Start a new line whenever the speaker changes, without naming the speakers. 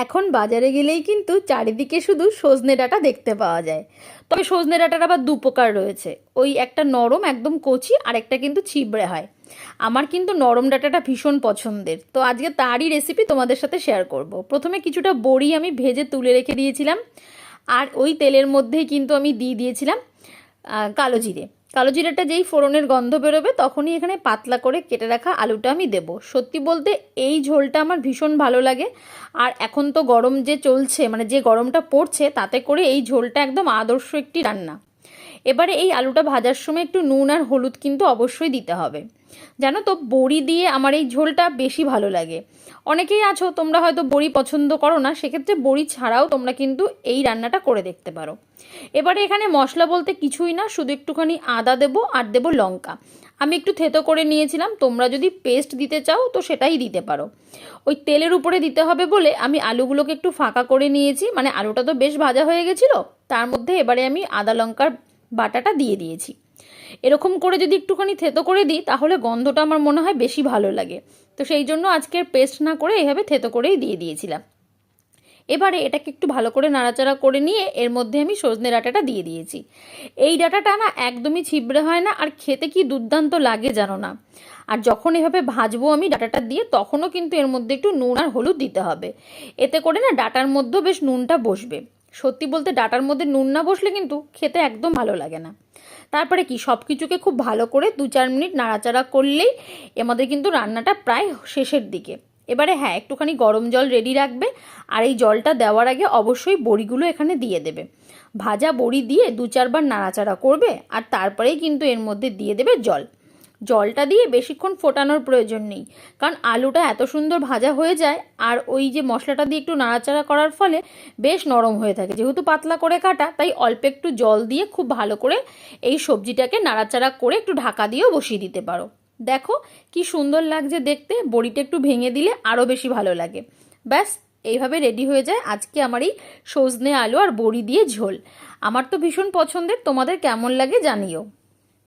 এখন বাজারে গেলেই কিন্তু চারিদিকে শুধু সজনে ডাঁটা দেখতে পাওয়া যায়। তবে সজনে ডাঁটার আবার দু প্রকার রয়েছে, ওই একটা নরম একদম কচি, আর একটা কিন্তু ছিবড়ে হয়। আমার কিন্তু নরম ডাঁটাটা ভীষণ পছন্দের, তো আজকে তারই রেসিপি তোমাদের সাথে শেয়ার করব। প্রথমে কিছুটা বড়ি আমি ভেজে তুলে রেখে দিয়েছিলাম, আর ওই তেলের মধ্যেই কিন্তু আমি দিয়ে দিয়েছিলাম কালো জিরে। কালো জিরাটা যেই ফোড়নের গন্ধ বেরোবে তখনই এখানে পাতলা করে কেটে রাখা আলুটা আমি দেব। সত্যি বলতে এই ঝোলটা আমার ভীষণ ভালো লাগে, আর এখন তো গরম যে চলছে, মানে যে গরমটা পড়ছে, তাতে করে এই ঝোলটা একদম আদর্শ একটি রান্না। এবারে এই আলুটা ভাজার সময় একটু নুন আর হলুদ কিন্তু অবশ্যই দিতে হবে। জানো তো, বড়ি দিয়ে আমার এই ঝোলটা বেশি ভালো লাগে। অনেকেই আছো তোমরা হয়তো বড়ি পছন্দ করো না, সেক্ষেত্রে বড়ি ছাড়াও তোমরা কিন্তু এই রান্নাটা করে দেখতে পারো। এবারে এখানে মশলা বলতে কিছুই না, শুধু একটুখানি আদা দেবো আর দেবো লঙ্কা। আমি একটু থেতো করে নিয়েছিলাম, তোমরা যদি পেস্ট দিতে চাও তো সেটাই দিতে পারো। ওই তেলের উপরে দিতে হবে বলে আমি আলুগুলোকে একটু ফাঁকা করে নিয়েছি, মানে আলুটা তো বেশ ভাজা হয়ে গেছিলো, তার মধ্যে এবারে আমি আদা লঙ্কার বাটাটা দিয়ে দিয়েছি। এরকম করে যদি একটুখানি থেতো করে দিই তাহলে গন্ধটা আমার মনে হয় বেশি ভালো লাগে, তো সেই জন্য আজকের পেস্ট না করে এইভাবে থেতো করেই দিয়ে দিয়েছিলাম। এবারে এটাকে একটু ভালো করে নাড়াচাড়া করে নিয়ে এর মধ্যে আমি সজনে ডাঁটাটা দিয়ে দিয়েছি। এই ডাঁটাটা না একদমই ছিবড়ে হয় না, আর খেতে কি দুর্দান্ত লাগে জানো না। আর যখন এভাবে ভাজবো আমি ডাঁটাটা দিয়ে, তখনও কিন্তু এর মধ্যে একটু নুন আর হলুদ দিতে হবে। এতে করে না ডাঁটার মধ্যেও বেশ নুনটা বসবে। সত্যি বলতে ডাঁটার মধ্যে নুন না বসলে কিন্তু খেতে একদম ভালো লাগে না। তারপরে কি সব কিছুকে খুব ভালো করে 2-4 মিনিট নাড়াচাড়া করলেই আমাদের কিন্তু রান্নাটা প্রায় শেষের দিকে। এবারে হ্যাঁ, একটুখানি গরম জল রেডি রাখবে, আর এই জলটা দেওয়ার আগে অবশ্যই বড়িগুলো এখানে দিয়ে দেবে। ভাজা বড়ি দিয়ে 2-4 বার নাড়াচাড়া করবে, আর তারপরেই কিন্তু এর মধ্যে দিয়ে দেবে জল। জলটা দিয়ে বেশিক্ষণ ফোটানোর প্রয়োজন নেই, কারণ আলুটা এত সুন্দর ভাজা হয়ে যায়, আর ওই যে মশলাটা দিয়ে একটু নাড়াচাড়া করার ফলে বেশ নরম হয়ে থাকে। যেহেতু পাতলা করে কাটা, তাই অল্প একটু জল দিয়ে খুব ভালো করে এই সবজিটাকে নাড়াচাড়া করে একটু ঢাকা দিয়েও বসিয়ে দিতে পারো। দেখো কি সুন্দর লাগছে দেখতে, বড়িটা একটু ভেঙে দিলে আরও বেশি ভালো লাগে। ব্যাস, এইভাবে রেডি হয়ে যায় আজকে আমার এই সজনে আলু আর বড়ি দিয়ে ঝোল। আমার তো ভীষণ পছন্দের, তোমাদের কেমন লাগে জানিও।